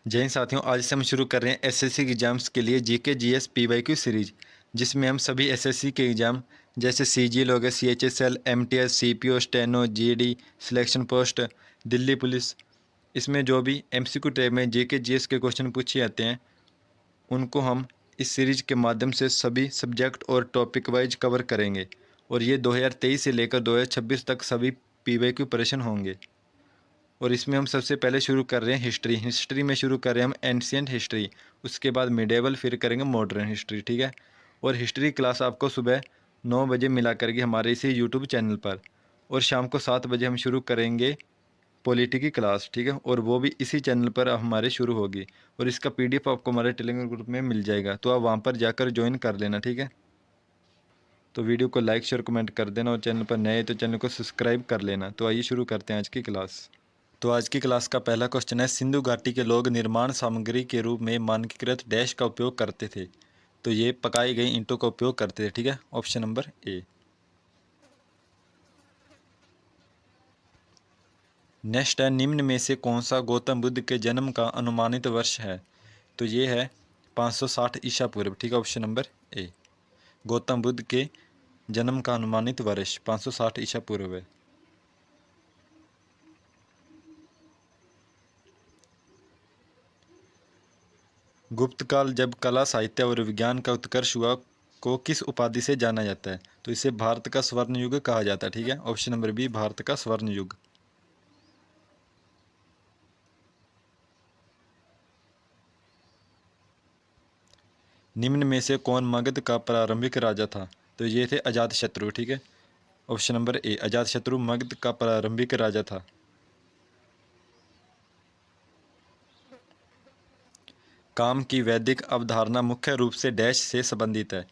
जय हिंद साथियों, आज से हम शुरू कर रहे हैं एसएससी के एग्ज़ाम्स के लिए जीके जीएस पीवाईक्यू सीरीज, जिसमें हम सभी एसएससी के एग्ज़ाम जैसे सीजीएल हो गया, CHSL, MTS, CPO, steno, GD, selection post, Delhi police, इसमें जो भी एमसीक्यू टाइप में जीके जीएस के क्वेश्चन पूछे जाते हैं उनको हम इस सीरीज के माध्यम से सभी सब्जेक्ट और टॉपिक वाइज कवर करेंगे। और ये 2023 से लेकर 2026 तक सभी पीवाईक्यू प्रेशन होंगे। और इसमें हम सबसे पहले शुरू कर रहे हैं हिस्ट्री में शुरू कर रहे हैं हम एंशिएंट हिस्ट्री, उसके बाद मिडेवल, फिर करेंगे मॉडर्न हिस्ट्री। ठीक है। और हिस्ट्री क्लास आपको सुबह 9 बजे मिला करेगी हमारे इसी यूट्यूब चैनल पर, और शाम को 7 बजे हम शुरू करेंगे पॉलिटी की क्लास। ठीक है। और वो भी इसी चैनल पर हमारे शुरू होगी, और इसका पीडीएफ आपको हमारे टेलीग्राम ग्रुप में मिल जाएगा, तो आप वहाँ पर जाकर ज्वाइन कर लेना। ठीक है। तो वीडियो को लाइक शेयर कमेंट कर देना, और चैनल पर नए तो चैनल को सब्सक्राइब कर लेना। तो आइए शुरू करते हैं आज की क्लास। तो आज की क्लास का पहला क्वेश्चन है, सिंधु घाटी के लोग निर्माण सामग्री के रूप में मानकीकृत डैश का उपयोग करते थे। तो ये पकाई गई ईंटों का उपयोग करते थे। ठीक है। Option number A. नेक्स्ट है, निम्न में से कौन सा गौतम बुद्ध के जन्म का अनुमानित वर्ष है। तो ये है 560 ईसा पूर्व। ठीक है। Option number A. Gautam Buddha के जन्म का अनुमानित वर्ष 560 ईसा पूर्व है। गुप्त काल जब कला साहित्य और विज्ञान का उत्कर्ष हुआ को किस उपाधि से जाना जाता है। तो इसे भारत का स्वर्ण युग कहा जाता है। ठीक है। ऑप्शन नंबर बी, भारत का स्वर्ण युग। निम्न में से कौन मगध का प्रारंभिक राजा था। तो ये थे अजातशत्रु। ठीक है। Option number A, Ajatashatru Magadh का प्रारंभिक राजा था। काम की वैदिक अवधारणा मुख्य रूप से डैश से संबंधित है।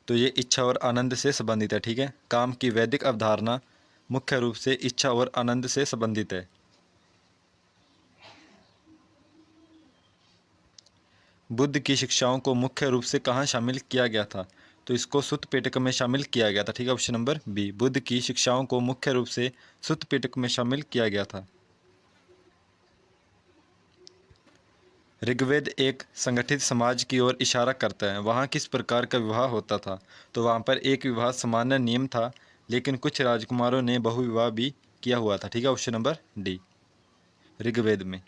तो ये इच्छा और आनंद से संबंधित है। ठीक है। काम की वैदिक अवधारणा मुख्य रूप से इच्छा और आनंद से संबंधित है। बुद्ध की शिक्षाओं को मुख्य रूप से कहाँ शामिल किया गया था। तो इसको सुत्त पिटक में शामिल किया गया था। ठीक है। ऑप्शन नंबर बी, बुद्ध की शिक्षाओं को मुख्य रूप से सुत्त पिटक में शामिल किया गया था। ऋग्वेद एक संगठित समाज की ओर इशारा करता है। वहाँ किस प्रकार का विवाह होता था। तो वहाँ पर एक विवाह सामान्य नियम था, लेकिन कुछ राजकुमारों ने बहुविवाह भी किया हुआ था। ठीक है। ऑप्शन नंबर डी, ऋग्वेद में।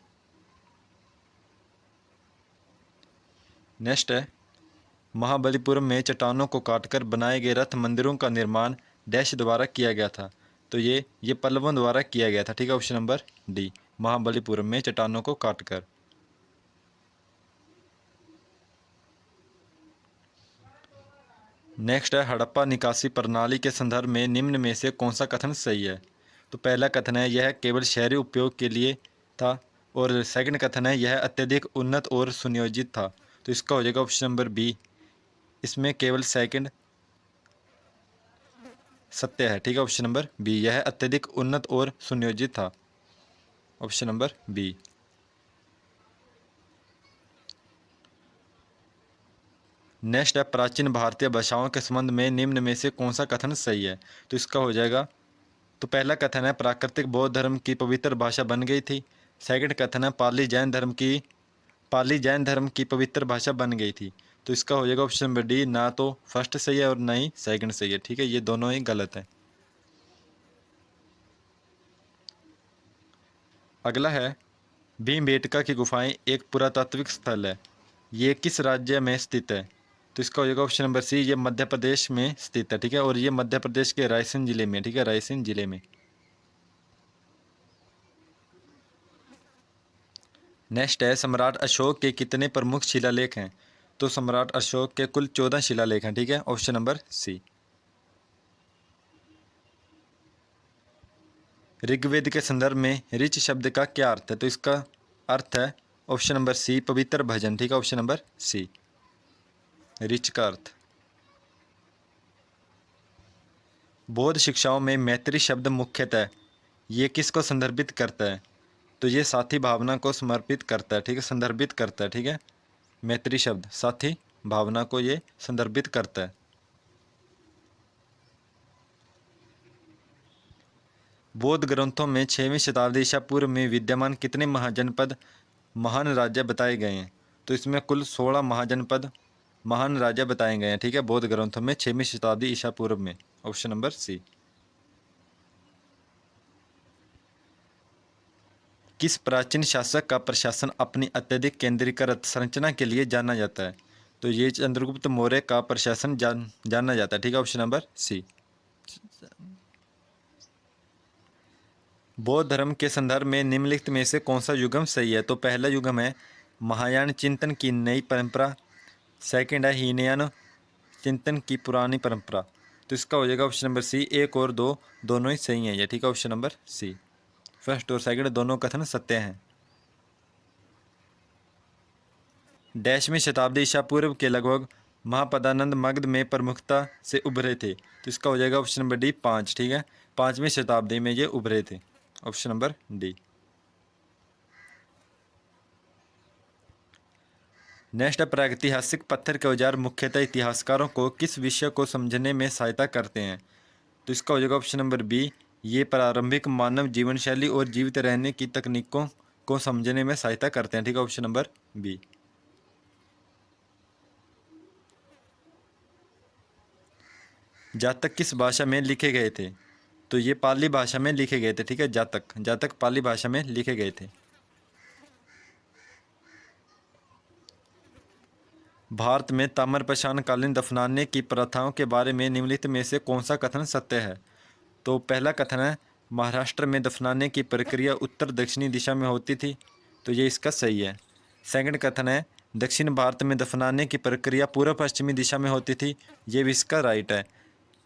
नेक्स्ट है, महाबलीपुरम में चट्टानों को काटकर बनाए गए रथ मंदिरों का निर्माण डैश द्वारा किया गया था। तो ये पल्लवों द्वारा किया गया था। ठीक है। ऑप्शन नंबर डी, महाबलीपुरम में चट्टानों को काटकर। नेक्स्ट है, हड़प्पा निकासी प्रणाली के संदर्भ में निम्न में से कौन सा कथन सही है। तो पहला कथन है यह केवल शहरी उपयोग के लिए था, और सेकंड कथन है यह अत्यधिक उन्नत और सुनियोजित था। तो इसका हो जाएगा ऑप्शन नंबर बी, इसमें केवल सेकंड सत्य है। ठीक है। ऑप्शन नंबर बी, यह अत्यधिक उन्नत और सुनियोजित था। Option number B. नेक्स्ट है, प्राचीन भारतीय भाषाओं के संबंध में निम्न में से कौन सा कथन सही है। तो इसका हो जाएगा, तो पहला कथन है प्राकृतिक बौद्ध धर्म की पवित्र भाषा बन गई थी। सेकंड कथन है पाली जैन धर्म की पवित्र भाषा बन गई थी। तो इसका हो जाएगा ऑप्शन नंबर डी, ना तो फर्स्ट सही है और ना ही सेकंड सही है। ठीक है। ये दोनों ही गलत है। अगला है, भीमबेटका की गुफाएं एक पुरातात्विक स्थल है, ये किस राज्य में स्थित है। तो इसका हो जाएगा ऑप्शन नंबर सी, ये मध्य प्रदेश में स्थित है। ठीक है। और ये मध्य प्रदेश के रायसेन जिले में। ठीक है। रायसेन जिले में। नेक्स्ट है, सम्राट अशोक के कितने प्रमुख शिलालेख हैं। तो सम्राट अशोक के कुल 14 शिलालेख हैं। ठीक है। ऑप्शन नंबर सी। ऋग्वेद के संदर्भ में ऋच शब्द का क्या अर्थ है। तो इसका अर्थ है ऑप्शन नंबर सी, पवित्र भजन। ठीक है। ऑप्शन नंबर सी, ऋच का अर्थ। बौद्ध शिक्षाओं में मैत्री शब्द मुख्यतः ये किसको संदर्भित करता है। तो ये साथी भावना को समर्पित करता है। ठीक है। संदर्भित करता है। ठीक है। मैत्री शब्द साथी भावना को ये संदर्भित करता है। बौद्ध ग्रंथों में 6वीं शताब्दी ईसा पूर्व में विद्यमान कितने महाजनपद महान राजा बताए गए हैं। तो इसमें कुल 16 महाजनपद महान राजा बताए गए हैं, ठीक है, बौद्ध ग्रंथों में 6वीं शताब्दी ईसा पूर्व में। Option number C. किस प्राचीन शासक का प्रशासन अपनी अत्यधिक केंद्रीकृत संरचना के लिए जाना जाता है? तो ये चंद्रगुप्त मौर्य का प्रशासन जाना जाता है, ठीक है, ऑप्शन नंबर सी। बौद्ध धर्म के संदर्भ में निम्नलिखित में से कौन सा युगम सही है? तो पहला युगम है महायान चिंतन की नई परंपरा, सेकंड है हीनयान चिंतन की पुरानी परंपरा। तो इसका हो जाएगा ऑप्शन नंबर सी। एक और दो दोनों ही सही हैं ये, ठीक है, ऑप्शन नंबर सी। फर्स्ट और सेकंड दोनों कथन सत्य हैं। डैशवीं शताब्दी ईसा पूर्व के लगभग महापदानंद मगध में प्रमुखता से उभरे थे। तो इसका हो जाएगा ऑप्शन नंबर डी 5, ठीक है, 5वीं शताब्दी में ये उभरे थे, ऑप्शन नंबर डी। नेक्स्ट है प्रागैतिहासिक पत्थर के औजार मुख्यतः इतिहासकारों को किस विषय को समझने में सहायता करते हैं? तो इसका हो जाएगा ऑप्शन नंबर बी। ये प्रारंभिक मानव जीवन शैली और जीवित रहने की तकनीकों को समझने में सहायता करते हैं, ठीक है, ऑप्शन नंबर बी। जातक किस भाषा में लिखे गए थे? तो ये पाली भाषा में लिखे गए थे, ठीक है, जातक पाली भाषा में लिखे गए थे। भारत में ताम्रपाषाण कालीन दफनाने की प्रथाओं के बारे में निम्नलिखित में से कौन सा कथन सत्य है? तो पहला कथन है महाराष्ट्र में दफनाने की प्रक्रिया उत्तर दक्षिणी दिशा में होती थी। तो ये इसका सही है। सेकंड कथन है दक्षिण भारत में दफनाने की प्रक्रिया पूर्व पश्चिमी दिशा में होती थी। ये भी इसका राइट है।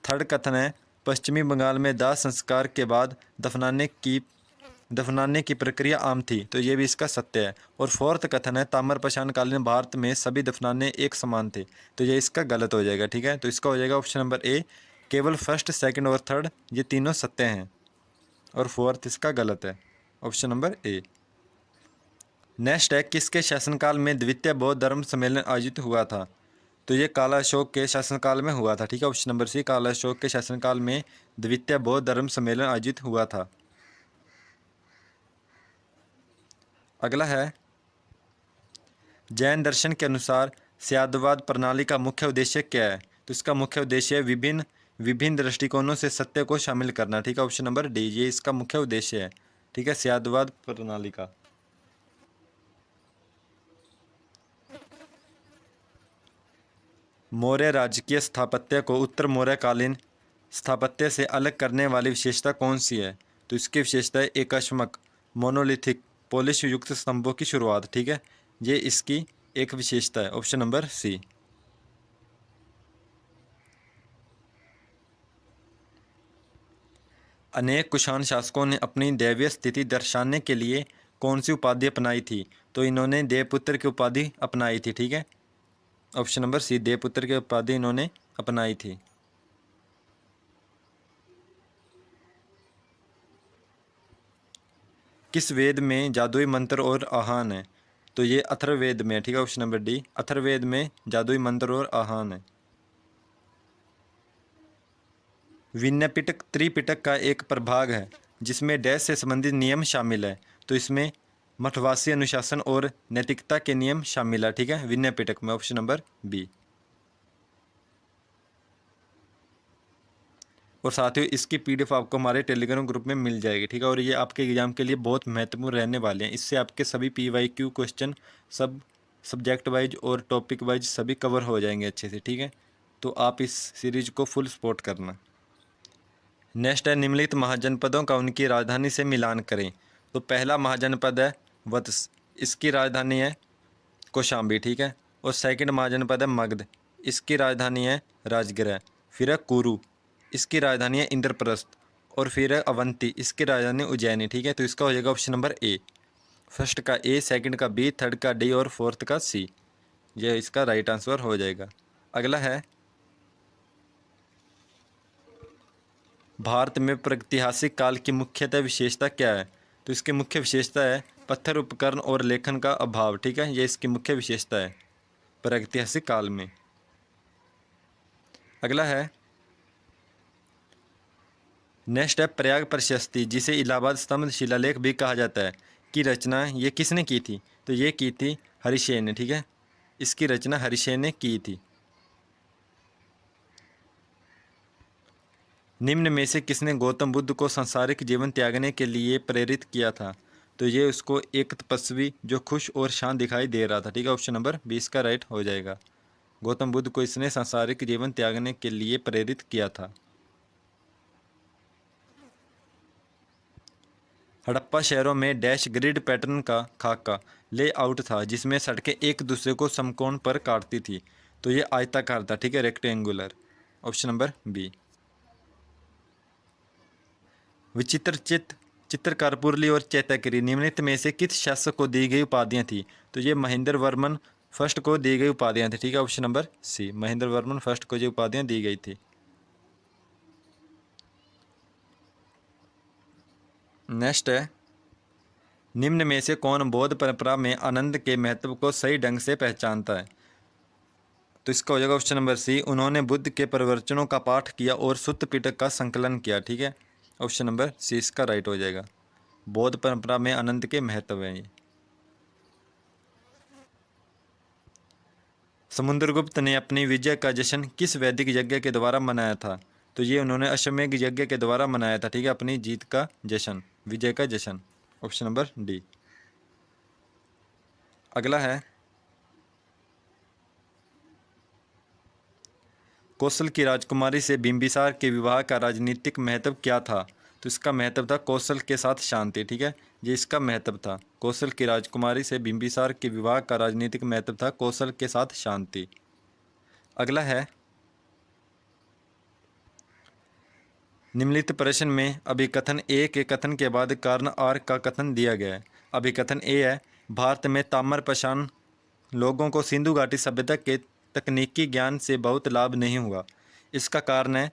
थर्ड कथन है पश्चिमी बंगाल में दाह संस्कार के बाद दफनाने की प्रक्रिया आम थी। तो ये भी इसका सत्य है। और फोर्थ कथन है ताम्रपाषाण कालीन भारत में सभी दफनाने एक समान थे। तो ये इसका गलत हो जाएगा, ठीक है। तो इसका हो जाएगा ऑप्शन नंबर ए। केवल फर्स्ट, सेकंड और थर्ड ये तीनों सत्य हैं और फोर्थ इसका गलत है, ऑप्शन नंबर ए। नेक्स्ट है किसके शासनकाल में द्वितीय बौद्ध धर्म सम्मेलन आयोजित हुआ था? तो ये काला अशोक के शासनकाल में हुआ था, ठीक है, ऑप्शन नंबर सी। काला अशोक के शासनकाल में द्वितीय बौद्ध धर्म सम्मेलन आयोजित हुआ था। अगला है जैन दर्शन के अनुसार स्यादवाद प्रणाली का मुख्य उद्देश्य क्या है? तो इसका मुख्य उद्देश्य है विभिन्न दृष्टिकोणों से सत्य को शामिल करना, ठीक है, ऑप्शन नंबर डी। ये इसका मुख्य उद्देश्य है, ठीक है, स्यादवाद प्रणाली का। मौर्य राजकीय स्थापत्य को उत्तर मौर्यकालीन स्थापत्य से अलग करने वाली विशेषता कौन सी है? तो इसकी विशेषता है एकाश्मक मोनोलिथिक पॉलिश युक्त स्तंभों की शुरुआत, ठीक है, ये इसकी एक विशेषता है, ऑप्शन नंबर सी। अनेक कुषाण शासकों ने अपनी दैवीय स्थिति दर्शाने के लिए कौन सी उपाधि अपनाई थी? तो इन्होंने देवपुत्र की उपाधि अपनाई थी, ठीक है, ऑप्शन नंबर सी। देवपुत्र की उपाधि इन्होंने अपनाई थी। किस वेद में जादुई मंत्र और आहान है? तो ये अथर्ववेद में, ठीक है, ऑप्शन नंबर डी। अथर्ववेद में जादुई मंत्र और आहान है। विनयपिटक त्रिपिटक का एक प्रभाग है जिसमें डैश से संबंधित नियम शामिल है। तो इसमें मठवासी अनुशासन और नैतिकता के नियम शामिल है, ठीक है, विनय पिटक में, ऑप्शन नंबर बी। और साथ ही इसकी पीडीएफ आपको हमारे टेलीग्राम ग्रुप में मिल जाएगी, ठीक है। और ये आपके एग्जाम के लिए बहुत महत्वपूर्ण रहने वाले हैं। इससे आपके सभी PYQ क्वेश्चन सब सब्जेक्ट वाइज और टॉपिक वाइज सभी कवर हो जाएंगे अच्छे से, ठीक है। तो आप इस सीरीज को फुल सपोर्ट करना। नेक्स्ट है निम्नलिखित महाजनपदों का उनकी राजधानी से मिलान करें। तो पहला महाजनपद है वत्स, इसकी राजधानी है कौशाम्बी, ठीक है। और सेकंड महाजनपद है मगध, इसकी राजधानी है राजगृह। फिर है कुरु, इसकी राजधानी है इंद्रप्रस्थ। और फिर है अवंती, इसकी राजधानी उज्जैनी, ठीक है। तो इसका हो जाएगा ऑप्शन नंबर ए। फर्स्ट का ए, सेकंड का बी, थर्ड का डी और फोर्थ का सी। यह इसका राइट आंसर हो जाएगा। अगला है भारत में प्रागैतिहासिक काल की मुख्यतः विशेषता क्या है? तो इसकी मुख्य विशेषता है पत्थर उपकरण और लेखन का अभाव, ठीक है, ये इसकी मुख्य विशेषता है प्रागैतिहासिक काल में। अगला है नेक्स्ट है प्रयाग प्रशस्ति, जिसे इलाहाबाद स्तंभ शिलालेख भी कहा जाता है, की रचना ये किसने की थी? तो ये की थी हरिशेन ने, ठीक है, इसकी रचना हरिशेन ने की थी। निम्न में से किसने गौतम बुद्ध को सांसारिक जीवन त्यागने के लिए प्रेरित किया था? तो ये उसको एक तपस्वी जो खुश और शांत दिखाई दे रहा था, ठीक है, ऑप्शन नंबर 20 का राइट हो जाएगा। गौतम बुद्ध को इसने सांसारिक जीवन त्यागने के लिए प्रेरित किया था। हड़प्पा शहरों में डैश ग्रिड पैटर्न का खाका लेआउट था जिसमें सड़कें एक दूसरे को समकोण पर काटती थी। तो ये आयताकार था, ठीक है, रेक्टेंगुलर, ऑप्शन नंबर बी। विचित्रचित, चित्रकारपुरली और चैत्यागिरी निम्नलिखित में से किस शासक को दी गई उपाधियां थी? तो ये महेंद्र वर्मन फर्स्ट को दी गई उपाधियां थी, ठीक है, option number C, Mahendra Varman first को जो उपाधियां दी गई थी। नेक्स्ट है, निम्न में से कौन बौद्ध परंपरा में आनंद के महत्व को सही ढंग से पहचानता है? तो इसका हो जाएगा ऑप्शन नंबर सी, उन्होंने बुद्ध के प्रवचनों का पाठ किया और सुत्त पिटक का संकलन किया, ठीक है, ऑप्शन नंबर सी इसका राइट हो जाएगा। बौद्ध परंपरा में आनंद के महत्व है ये। समुद्रगुप्त ने अपनी विजय का जश्न किस वैदिक यज्ञ के द्वारा मनाया था? तो ये उन्होंने अश्वमेध यज्ञ के द्वारा मनाया था, ठीक है, अपनी जीत का जश्न, विजय का जश्न, ऑप्शन नंबर डी। अगला है, कौशल की राजकुमारी से बिंबिसार के विवाह का राजनीतिक महत्व क्या था? तो इसका महत्व था कौशल के साथ शांति, ठीक है, ये इसका महत्व था। कौशल की राजकुमारी से बिंबिसार के विवाह का राजनीतिक महत्व था कौशल के साथ शांति। अगला है, निम्नलिखित प्रश्न में अभिकथन ए के कथन के बाद कारण आर का कथन दिया गया है। अभिकथन ए है, भारत में ताम्रपाषाण लोगों को सिंधु घाटी सभ्यता के तकनीकी ज्ञान से बहुत लाभ नहीं हुआ। इसका कारण है,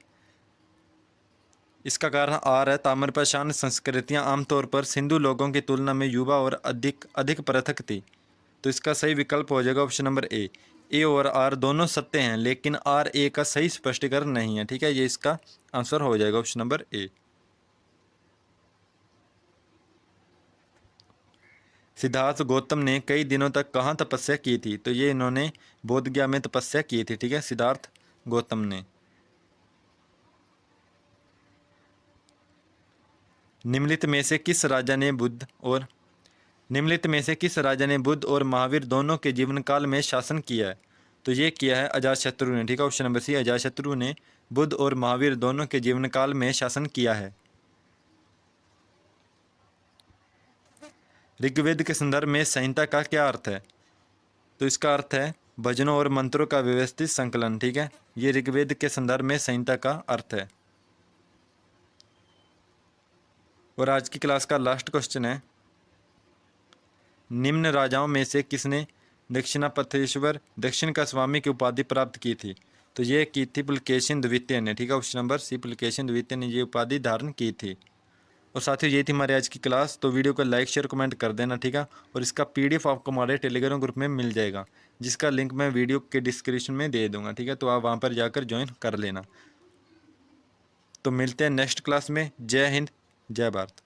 इसका कारण आर है, ताम्रपाषाण संस्कृतियां आमतौर पर सिंधु लोगों की तुलना में युवा और अधिक अधिक पृथक थी। तो इसका सही विकल्प हो जाएगा ऑप्शन नंबर ए। ए और आर दोनों सत्य हैं लेकिन आर ए का सही स्पष्टीकरण नहीं है, ठीक है, ये इसका आंसर हो जाएगा option number A. Siddharth Gautam ने कई दिनों तक कहाँ तपस्या की थी? तो ये इन्होंने बोधगया में तपस्या की थी, ठीक है, सिद्धार्थ गौतम ने। निम्नलिखित में से किस राजा ने बुद्ध और निम्नलिखित में से किस राजा ने बुद्ध और महावीर दोनों के जीवन काल में शासन किया है? तो ये किया है अजातशत्रु ने, ठीक है, ऑप्शन नंबर सी, अजातशत्रु ने बुद्ध और महावीर दोनों के जीवन काल में शासन किया है। ऋग्वेद के संदर्भ में संहिता का क्या अर्थ है? तो इसका अर्थ है भजनों और मंत्रों का व्यवस्थित संकलन, ठीक है, ये ऋग्वेद के संदर्भ में संहिता का अर्थ है। और आज की क्लास का लास्ट क्वेश्चन है, निम्न राजाओं में से किसने दक्षिणापथेश्वर दक्षिण का स्वामी की उपाधि प्राप्त की थी? तो ये की थी पुलकेशिन द्वितीय ने, ठीक है, ऑप्शन नंबर सी, पुलकेशिन द्वितीय ने ये उपाधि धारण की थी। और साथियों ये थी हमारी आज की क्लास। तो वीडियो को लाइक शेयर कमेंट कर देना, ठीक है, और इसका पीडीएफ आपको हमारे टेलीग्राम ग्रुप में मिल जाएगा जिसका लिंक मैं वीडियो के डिस्क्रिप्शन में दे दूंगा, ठीक है, तो आप वहाँ पर जाकर ज्वाइन कर लेना। तो मिलते हैं नेक्स्ट क्लास में। जय हिंद, जय भारत।